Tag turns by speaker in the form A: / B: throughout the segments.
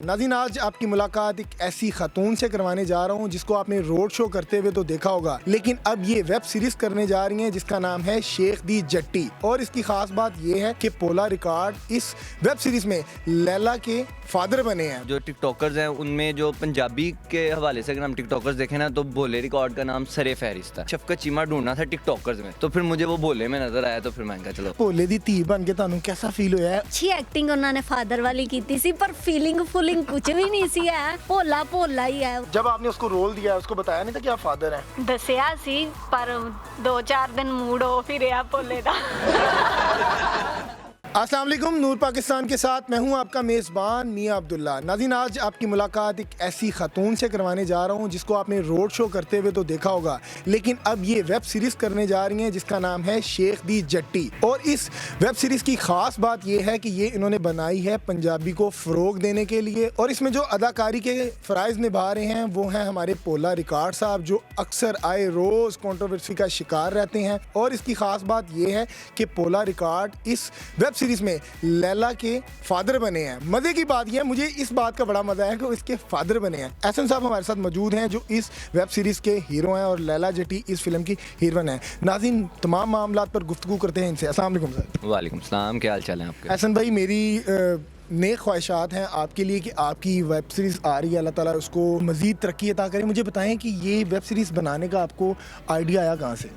A: नाज़रीन, आज आपकी मुलाकात एक ऐसी खातून से करवाने जा रहा हूँ जिसको आपने रोड शो करते हुए तो देखा होगा, लेकिन अब ये वेब सीरीज करने जा रही हैं जिसका नाम है शेख दी जट्टी। और इसकी खास बात ये है कि पोला रिकॉर्ड इस वेब सीरीज में लैला के फादर बने हैं।
B: जो टिकटॉकर्स हैं उनमें जो पंजाबी के हवाले से अगर हम टिकटॉकर्स देखें ना तो भोले रिकॉर्ड का नाम सरे फहरिस्त था। शफकत चीमा ढूंढना था टिकटॉकर्स में, तो फिर मुझे वो भोले में नजर आया, तो फिर मैंने कहा चलो।
A: भोले दी धी बन के ਤੁਹਾਨੂੰ कैसा फील होया है?
C: अच्छी एक्टिंग उन्होंने फादर वाली की थी, पर फीलिंग फुलिंग कुछ भी नहीं सी है, भोला भोला ही है।
A: जब आपने उसको रोल दिया उसको बताया नहीं था कि आप फादर हैं?
C: दसिया सी, पर 2-4 दिन मूड ऑफ ही रहा भोले दा।
A: अस्सलाम वालेकुम, नूर पाकिस्तान के साथ मैं हूं आपका मेज़बान मियां अब्दुल्ला। नाज़रीन, आज आपकी मुलाकात एक ऐसी खातून से करवाने जा रहा हूं जिसको आपने रोड शो करते हुए तो देखा होगा, लेकिन अब ये वेब सीरीज़ करने जा रही हैं जिसका नाम है शेख दी जट्टी। और इस वेब सीरीज़ की ख़ास बात ये है कि ये इन्होंने बनाई है पंजाबी को फ़रोग देने के लिए। और इसमें जो अदाकारी के फ़राइज़ निभा रहे हैं वो हैं हमारे पोला रिकॉर्ड साहब, जो अक्सर आए रोज़ कंट्रोवर्सी का शिकार रहते हैं। और इसकी ख़ास बात ये है कि पोला रिकॉर्ड इस वेब सीरीज में लैला के फादर बने हैं। मजे की बात यह है, मुझे इस बात का बड़ा मजा है कि इसके फादर बने हैं। एहसन साहब हमारे साथ मौजूद हैं जो इस वेब सीरीज के हीरो हैं और लैला जट्टी इस फिल्म की हीरोइन है। नाज़रीन, तमाम मामलात पर गुफ्तगू करते हैं इनसे। अस्सलाम वालेकुम सर।
B: वालेकुम सलाम, क्या हाल चाल है आपके?
A: एहसन भाई, मेरी नेक ख्वाहिशात हैं आपके लिए कि आपकी वेब सीरीज़ आ रही है, अल्लाह ताला उसको मज़ीद तरक्की अता करें। मुझे बताएं कि ये वेब सीरीज़ बनाने का आपको आइडिया आया कहाँ से?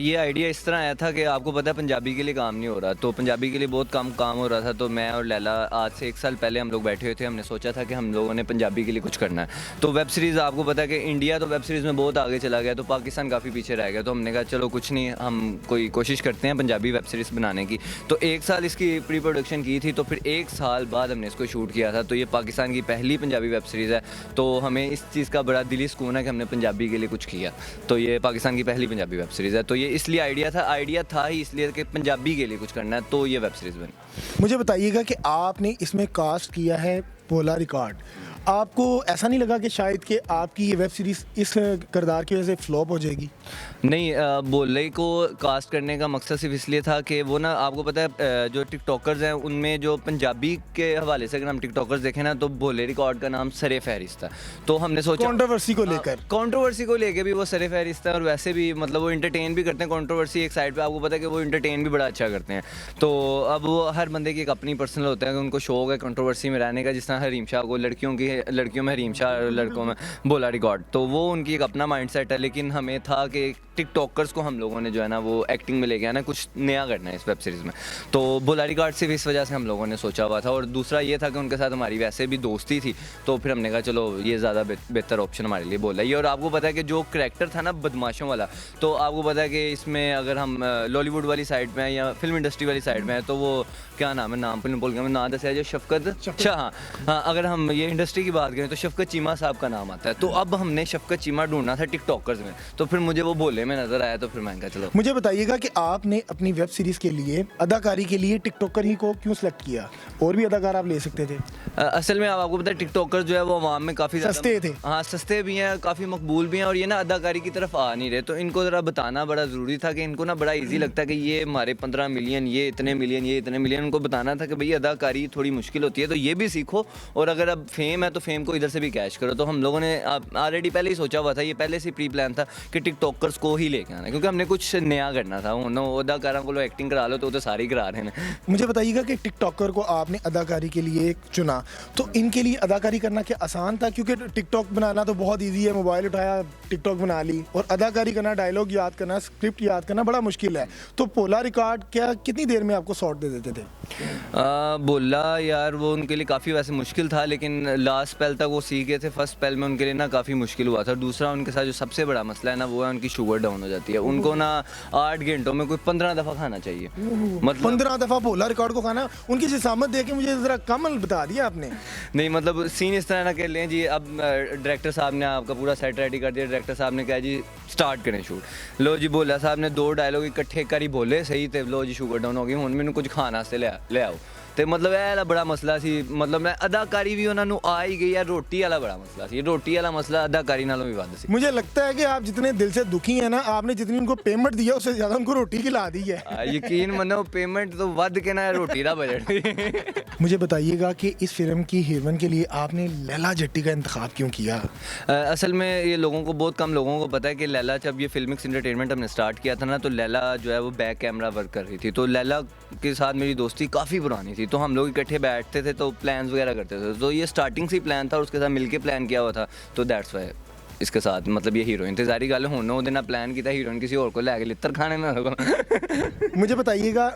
B: ये आइडिया इस तरह आया था कि आपको पता है पंजाबी के लिए काम नहीं हो रहा, तो पंजाबी के लिए बहुत कम काम हो रहा था। तो मैं और लैला आज से 1 साल पहले हम लोग बैठे हुए थे, हमने सोचा था कि हम लोगों ने पंजाबी के लिए कुछ करना है। तो वेब सीरीज़ आपको पता है कि इंडिया तो वेब सीरीज़ में बहुत आगे चला गया, तो पाकिस्तान काफ़ी पीछे रह गया। तो हमने कहा चलो कुछ नहीं, हम कोई कोशिश करते हैं पंजाबी वेब सीरीज़ बनाने की। तो 1 साल इसकी प्री प्रोडक्शन की थी, तो फिर 1 साल बाद हमने को शूट किया था। तो ये पाकिस्तान की पहली पंजाबी वेब सीरीज़ है, तो हमें इस चीज़ का बड़ा दिली सुकून है कि हमने पंजाबी के लिए कुछ किया। तो ये पाकिस्तान की पहली पंजाबी वेब सीरीज़ है, तो ये इसलिए आइडिया था ही इसलिए कि पंजाबी के लिए कुछ करना है, तो ये वेब सीरीज़ बनी।
A: मुझे बताइएगा कि आपने इसमें कास्ट किया है पोला रिकॉर्ड, आपको ऐसा नहीं लगा कि शायद कि आपकी ये वेब सीरीज़ इस किरदार की वजह से फ्लॉप हो जाएगी?
B: नहीं, भोले को कास्ट करने का मकसद सिर्फ इसलिए था कि वो ना, आपको पता है जो टिकटॉकर्स हैं उनमें जो पंजाबी के हवाले से अगर हम टिकटॉकर्स देखें ना तो भोले रिकॉर्ड का नाम सरे फहरिस्त था। तो हमने सोचा
A: कंट्रोवर्सी को लेकर
B: भी वो सरे फहरिस्त है, और वैसे भी मतलब वो इंटरटेन भी करते हैं कंट्रोवर्सी एक साइड पे, आपको पता है कि वो इंटरटेन भी बड़ा अच्छा करते हैं। तो अब वो हर बंदे की एक अपनी पर्सनल होता है कि उनको शौक है कंट्रोवर्सी में रहने का, जिस तरह हरीम शाह को लड़कियों में हरीम शाह, लड़कों में भोला रिकॉर्ड, तो वो उनकी एक अपना माइंड सेट है। लेकिन हमें था कि टिकटॉकर्स को हम लोगों ने जो है ना वो एक्टिंग में लेके आना, कुछ नया करना है इस वेब सीरीज़ में। तो भोला रिकॉर्ड सिर्फ इस वजह से हम लोगों ने सोचा हुआ था, और दूसरा ये था कि उनके साथ हमारी वैसे भी दोस्ती थी, तो फिर हमने कहा चलो ये ज़्यादा बेहतर ऑप्शन हमारे लिए बोला ही। और आपको पता है कि जो करैक्टर था ना बदमाशों वाला, तो आपको पता है कि इसमें अगर हम लॉलीवुड वाली साइड में या फिल्म इंडस्ट्री वाली साइड में है, तो वो क्या नाम है, नाम पर बोल गया मैं, नाम दस है जो शफकत। हाँ, अगर हम ये इंडस्ट्री की बात करें तो शफकत चीमा साहब का नाम आता है। तो अब हमने शफकत चीमा ढूंढना था टिकटॉकर्स में, तो फिर मुझे वो भोले में नजर आया, तो फिर मैंने कहा चलो।
A: मुझे बताइएगा कि आपने अपनी वेब सीरीज के लिए अदाकारी के लिए टिकटॉकर ही को क्यों सिलेक्ट किया? और भी अदाकार आप ले सकते थे।
B: असल में आपको पता है टिकटॉकर जो है वो आवाम में काफ़ी
A: सस्ते थे।
B: हाँ, सस्ते भी हैं, काफ़ी मकबूल भी हैं, और ये ना अदाकारी की तरफ आ नहीं रहे। तो इनको ज़रा बताना बड़ा ज़रूरी था कि इनको ना बड़ा ईजी लगता है कि ये हमारे 15 मिलियन, ये इतने मिलियन, ये इतने मिलियन। उनको बताना था कि भाई अदाकारी थोड़ी मुश्किल होती है, तो ये भी सीखो, और अगर अब फेम है तो फेम को इधर से भी कैश करो। तो हम लोगों ने ऑलरेडी पहले ही सोचा हुआ था, ये पहले से प्री प्लान था कि टिकटॉकर्स को ही लेके आना, क्योंकि हमने कुछ नया करना था। अदाकारा को एक्टिंग करा लो तो सारी करा रहे हैं।
A: मुझे बताइएगा कि टिकटॉकर को आपने अदाकारी के लिए चुना, तो इनके लिए अदाकारी करना क्या आसान था? क्योंकि टिकटॉक बनाना तो बहुत ईजी है, मोबाइल उठाया टिकटॉक बना ली, और अदाकारी करना, डायलॉग याद करना, स्क्रिप्ट याद करना बड़ा मुश्किल है। तो पोला रिकॉर्ड क्या कितनी देर में आपको शॉट दे देते थे?
B: बोला यार वो उनके लिए काफ़ी वैसे मुश्किल था, लेकिन लास्ट स्पेल तक वो सीख गए थे। फर्स्ट स्पेल में उनके लिए ना काफ़ी मुश्किल हुआ था। दूसरा उनके साथ जो सबसे बड़ा मसला है ना वो है उनकी शुगर डाउन हो जाती है। उनको ना 8 घंटों में कोई 15 दफ़ा खाना चाहिए,
A: मतलब 15 दफ़ा पोला रिकॉर्ड को खाना। उनकी जिसामत देख के मुझे ज़रा कम बता दिया आपने।
B: नहीं, मतलब सीन इस तरह ना कर लें जी, अब डायरेक्टर साहब ने आपका पूरा सेट रेडी कर दिया। डायरेक्टर साहब ने कहा जी स्टार्ट करें शूट। लो जी, बोला साहब ने 2 डायलॉग इकट्ठे करी, बोले सही थे, लो जी शुगर डाउन हो गई, हूँ मैंने कुछ खाना से ले आओ। ਤੇ ਮਤਲਬ ਇਹ ਵਾਲਾ ਬੜਾ ਮਸਲਾ ਸੀ ਮਤਲਬ ਮੈਂ ਅਦਾਕਾਰੀ ਵੀ ਉਹਨਾਂ ਨੂੰ ਆ ਹੀ ਗਈ ਆ ਰੋਟੀ ਵਾਲਾ ਬੜਾ ਮਸਲਾ ਸੀ ਰੋਟੀ ਵਾਲਾ ਮਸਲਾ ਅਦਾਕਾਰੀ ਨਾਲੋਂ ਵੀ ਵੱਧ ਸੀ
A: मुझे लगता है कि आप जितने दिल से दुखी हैं ना, आपने जितनी उनको पेमेंट दिया उससे ज़्यादा उनको रोटी खिला दी है।
B: ਯਕੀਨ ਮੰਨੋ ਪੇਮੈਂਟ ਤੋਂ ਵੱਧ ਕੇ ਨਾ ਰੋਟੀ ਦਾ ਬਜਟ ਸੀ
A: मुझे बताइएगा कि इस फिल्म की हीरोइन के लिए आपने लैला जट्टी का इंतखाब क्यों किया?
B: असल में ये लोगों को बहुत कम लोगों को पता है कि लैला जब ये फिल्मिक्स एंटरटेनमेंट हमने स्टार्ट किया था ना तो लैला जो है वो बैक कैमरा वर्क कर रही थी तो लैला के साथ मेरी दोस्ती काफ़ी पुरानी थी तो हम लोग इकट्ठे बैठते थे तो प्लान्स वगैरह करते थे तो ये स्टार्टिंग से ही प्लान था और उसके साथ मिलके प्लान किया हुआ था तो दैट्स वाई इसके साथ मतलब ये हीरोइन थी सारी गल हुन ਉਹਦੇ ਨਾਲ प्लान किया हीरोइन किसी और को ਲੈ ਕੇ लित्तर खाने में
A: मुझे बताइएगा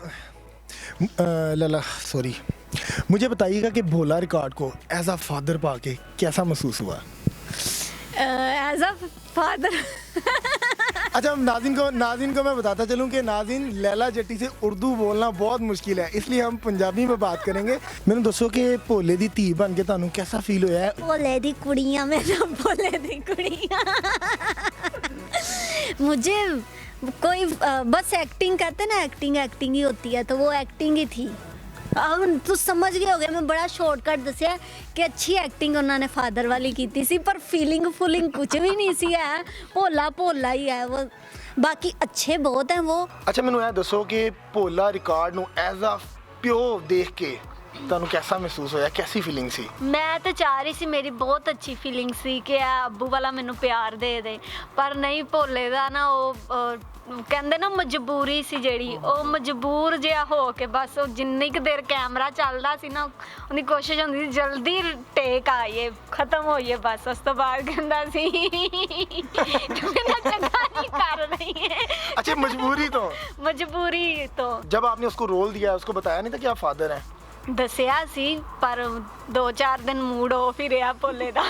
A: लला सॉरी मुझे बताइएगा कि भोला रिकॉर्ड को एज अ फादर पाके कैसा महसूस हुआ?
C: एज अ फादर
A: अच्छा नाज़रीन को मैं बताता चलूं कि नाज़रीन लैला जट्टी से उर्दू बोलना बहुत मुश्किल है इसलिए हम पंजाबी में बात करेंगे। मैंने दोस्तों कि भोले दी धी बन के तुहानू कैसा फील होया है?
C: भोले दी कुड़ियां में ना भोले दी कुड़ियां मुझे कोई बस एक्टिंग कहते ना एक्टिंग ही होती है तो वो एक्टिंग ही थी। अब तू समझ गए होगे मैं बड़ा शॉर्टकट दसिया कि अच्छी एक्टिंग उन्होंने फादर वाली की थी पर फीलिंग कुछ भी नहीं सी है भोला ही है वो बाकी अच्छे बहुत हैं वो।
A: अच्छा मैनू ये दसो कि भोला रिकॉर्ड नू एज अ प्यो देख के ਤੁਹਾਨੂੰ कैसा महसूस होया कैसी फीलिंग सी?
C: मैं तो चाह रही सी मेरी बहुत अच्छी फीलिंग सी कि अब्बू वाला मैनू प्यार दे दे पर नहीं भोले दा ना वो ਕਹਿੰਦੇ ਨਾ ਮਜਬੂਰੀ ਸੀ ਜਿਹੜੀ ਉਹ ਮਜਬੂਰ ਜਿਹਾ ਹੋ ਕੇ ਬਸ ਉਹ ਜਿੰਨੀ ਕੁ ਦੇਰ ਕੈਮਰਾ ਚੱਲਦਾ ਸੀ ਨਾ ਉਹਦੀ ਕੋਸ਼ਿਸ਼ ਹੁੰਦੀ ਸੀ ਜਲਦੀ ਟੇਕ ਆਈਏ ਖਤਮ ਹੋਈਏ ਬਸ ਉਸ ਤੋਂ ਬਾਅਦ ਕਹਿੰਦਾ ਸੀ ਤੂੰ ਕਹਿੰਦਾ ਚੰਗਾ ਨਹੀਂ ਕਰ ਰਹੀ है।
A: अच्छा मजबूरी तो जब आपने उसको रोल दिया उसको बताया नहीं था कि आप फादर हैं?
C: ਦੱਸਿਆ ਸੀ पर 2-4 दिन मूड ऑफ ही रहा भोले दा।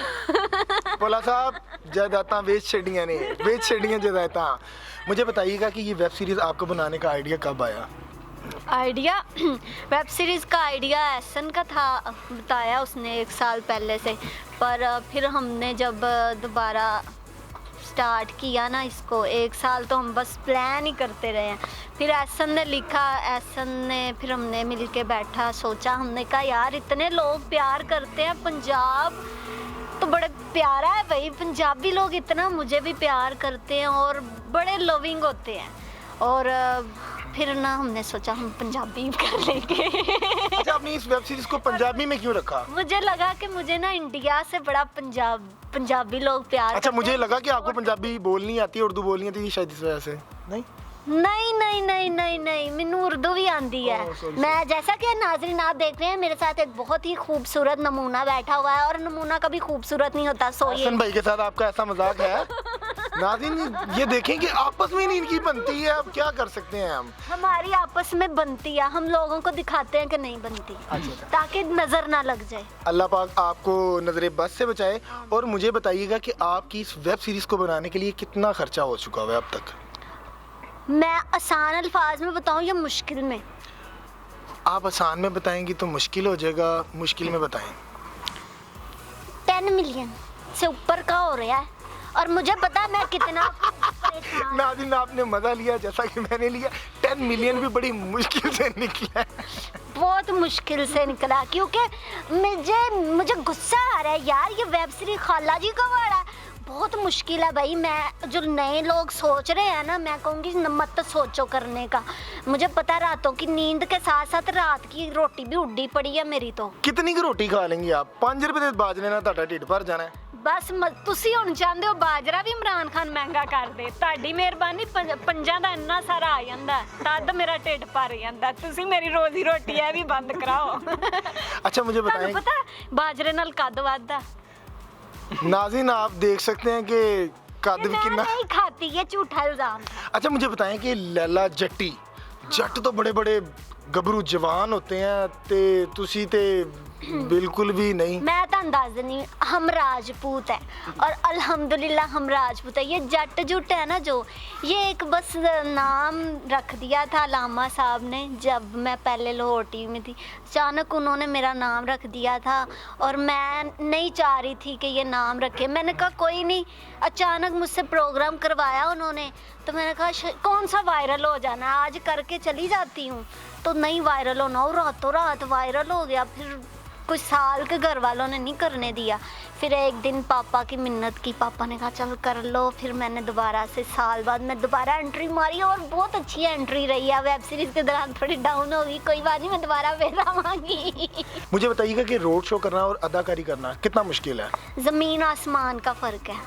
A: भोला साहब जायदादां बेच छड़ियां जायदादां। मुझे बताइएगा कि ये वेब सीरीज़ आपको बनाने का आइडिया कब आया?
C: आइडिया वेब सीरीज़ का आइडिया एहसन का था बताया उसने 1 साल पहले से पर फिर हमने जब दोबारा स्टार्ट किया ना इसको 1 साल तो हम बस प्लान ही करते रहे हैं फिर एहसन ने लिखा एहसन ने फिर हमने मिल के बैठा सोचा हमने कहा यार इतने लोग प्यार करते हैं पंजाब तो बड़े प्यारा है भाई पंजाबी लोग इतना मुझे भी प्यार करते हैं और बड़े लविंग होते हैं और फिर ना हमने सोचा हम पंजाबी कर लेंगे।
A: अच्छा आपने इस वेब सीरीज को पंजाबी में क्यों रखा?
C: मुझे लगा कि मुझे ना इंडिया से बड़ा पंजाबी लोग प्यार
A: अच्छा मुझे लगा कि आपको पंजाबी बोलनी आती है उर्दू बोलनी आती है शायद इस वजह से
C: नहीं मैनू उर्दू भी आती है। मैं जैसा कि नाज़रीन आप देख रहे हैं मेरे साथ एक बहुत ही खूबसूरत नमूना बैठा हुआ है और नमूना कभी खूबसूरत नहीं होता सोइए।
A: हसन भाई के साथ आपका ऐसा मजाक है? नाज़रीन ये देखें कि आपस में नहीं इनकी बनती है अब क्या कर सकते हैं हम?
C: हमारी आपस में बनती है हम लोगों को दिखाते हैं कि नहीं बनती ताकि नज़र ना लग जाए।
A: अल्लाह पाक आपको नजर बस से बचाए। और मुझे बताइएगा कि आपकी इस वेब सीरीज को बनाने के लिए कितना खर्चा हो चुका है अब तक?
C: मैं आसान अल्फाज में बताऊं या मुश्किल में?
A: आप आसान में बताएंगी तो मुश्किल हो जाएगा मुश्किल में बताएं।
C: 10 मिलियन से ऊपर का हो रहा है और मुझे पता है मैं कितना
A: नाज़रीन आपने मजा लिया जैसा कि मैंने लिया 10 मिलियन भी बड़ी मुश्किल से निकला है।
C: बहुत मुश्किल से निकला क्योंकि मुझे गुस्सा आ रहा है यार ये वेब सीरीज खाला जी का वाला है बहुत मुश्किल है भाई। मैं जो नए लोग सोच रहे हैं ना मैं कहूँगी मत सोचो करने का। मुझे पता रातों की नींद के साथ साथ रात की रोटी भी उड्डी पड़ी है मेरी तो।
A: कितनी की रोटी खा लेंगी आप? 5 रुपए ਦੇ ਬਾਜਰੇ ਨਾਲ ਤੁਹਾਡਾ ਢਿੱਡ ਭਰ ਜਾਣਾ ਹੈ।
C: ਬਸ ਤੁਸੀਂ ਹੁਣ ਚਾਹੁੰਦੇ ਹੋ ਬਾਜਰਾ ਵੀ ਇਮਰਾਨ ਖਾਨ ਮਹਿੰਗਾ ਕਰ ਦੇ ਤੁਹਾਡੀ ਮਿਹਰਬਾਨੀ ਪੰਜਾਂ ਦਾ ਇੰਨਾ ਸਾਰਾ ਆ ਜਾਂਦਾ ਤਦ ਮੇਰਾ ਢਿੱਡ ਭਰ ਜਾਂਦਾ ਤੁਸੀਂ ਮੇਰੀ ਰੋਜ਼ੀ ਰੋਟੀ ਹੈ ਵੀ ਬੰਦ ਕਰਾਓ।
A: अच्छा मुझे बताएं
C: ਪਤਾ ਬਾਜਰੇ ਨਾਲ ਕੱਦ ਵੱਧਦਾ।
A: नाज़रीन आप देख सकते हैं कि कद भी कितना
C: नहीं खाती ये झूठा इल्जाम था।
A: अच्छा मुझे बताएं कि लैला जट्टी जट तो बड़े बड़े गबरू जवान होते हैं ते तुसी ते बिल्कुल भी नहीं।
C: मैं तो अंदाज़ नहीं हम राजपूत है और अल्हम्दुलिल्लाह हम राजपूत है। ये जट जुट है ना जो ये एक बस नाम रख दिया था लामा साहब ने जब मैं पहले लाहौर टीवी में थी अचानक उन्होंने मेरा नाम रख दिया था और मैं नहीं चाह रही थी कि ये नाम रखे। मैंने कहा कोई नहीं अचानक मुझसे प्रोग्राम करवाया उन्होंने तो मैंने कहा कौन सा वायरल हो जाना आज करके चली जाती हूँ तो नहीं वायरल होना, और रातों रात वायरल हो गया। फिर कुछ साल के घर वालों ने नहीं करने दिया। फिर एक दिन पापा की मिन्नत की, पापा ने कहा चल कर लो। फिर मैंने दोबारा से साल बाद मैं दोबारा एंट्री मारी और बहुत अच्छी एंट्री रही है। वेब सीरीज़ के दौरान थोड़ी डाउन होगी, कोई बात नहीं, मैं दोबारा फिर आवांगी।
A: मुझे बताइएगा कि रोड शो करना और अदाकारी करना कितना मुश्किल है?
C: ज़मीन आसमान का फ़र्क है।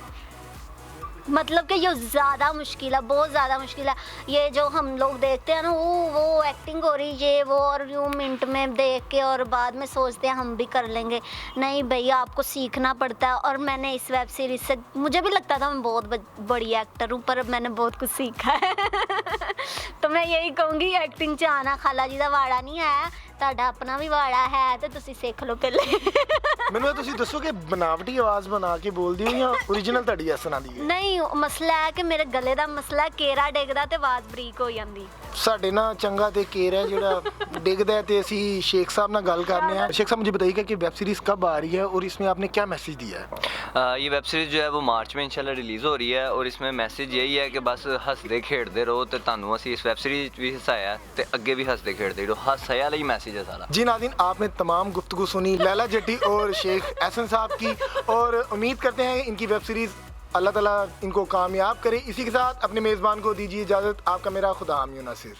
C: मतलब कि ये ज़्यादा मुश्किल है, बहुत ज़्यादा मुश्किल है। ये जो हम लोग देखते हैं ना, वो एक्टिंग हो रही ये वो, और यूँ मिनट में देख के और बाद में सोचते हैं हम भी कर लेंगे। नहीं भैया, आपको सीखना पड़ता है। और मैंने इस वेब सीरीज़ से, मुझे भी लगता था मैं बहुत बड़ी एक्टर हूँ, पर अब मैंने बहुत कुछ सीखा है। तो मैं यही कहूँगी, एक्टिंग च आना खाला जी का वाड़ा नहीं है, ਤੁਹਾਡਾ अपना भी वाड़ा है, तो तुसी सीख लो पहले।
A: ਮੈਨੂੰ ਤੁਸੀਂ ਦੱਸੋ ਕਿ बनावटी आवाज बना के बोलदी हो या ओरिजिनल ਤੁਹਾਡੀ ਐਸਾ ਆਂਦੀ ਹੈ?
C: ਨਹੀਂ, ਮਸਲਾ ਹੈ ਕਿ ਮੇਰੇ ਗਲੇ ਦਾ ਮਸਲਾ ਹੈ, ਕੇਰਾ ਡਿੱਗਦਾ ਤੇ ਆਵਾਜ਼ ਬਰੀਕ ਹੋ ਜਾਂਦੀ।
A: ਸਾਡੇ ਨਾਲ ਚੰਗਾ ਤੇ ਕੇਰ ਹੈ ਜਿਹੜਾ ਡਿੱਗਦਾ ਹੈ, ਤੇ ਅਸੀਂ शेख साहब ਨਾਲ ਗੱਲ करने हैं। शेख साहब, मुझे बताइएगा कि वेब सीरीज कब आ रही है और इसमें आपने क्या मैसेज दिया है?
B: ये वेब सीरीज़ जो है वो मार्च में इंशाल्लाह रिलीज़ हो रही है, और इसमें मैसेज यही है कि बस हसदे खेड़ते रहो, तो ਤੁਹਾਨੂੰ ਅਸੀਂ इस वेब सीरीज़ भी हसाया ते अगे भी हसदे खेड़ते रहो। हसाया वाला ही मैसेज है सारा।
A: जी नाज़रीन, आपने तमाम गुफ्तगू सुनी लैला जट्टी और शेख एहसन साहब की, और उम्मीद करते हैं इनकी वेब सीरीज़ अल्लाह ताला इनको कामयाब करे। इसी के साथ अपने मेज़बान को दीजिए इजाज़त। आपका मेरा खुदा हामिद नासिर।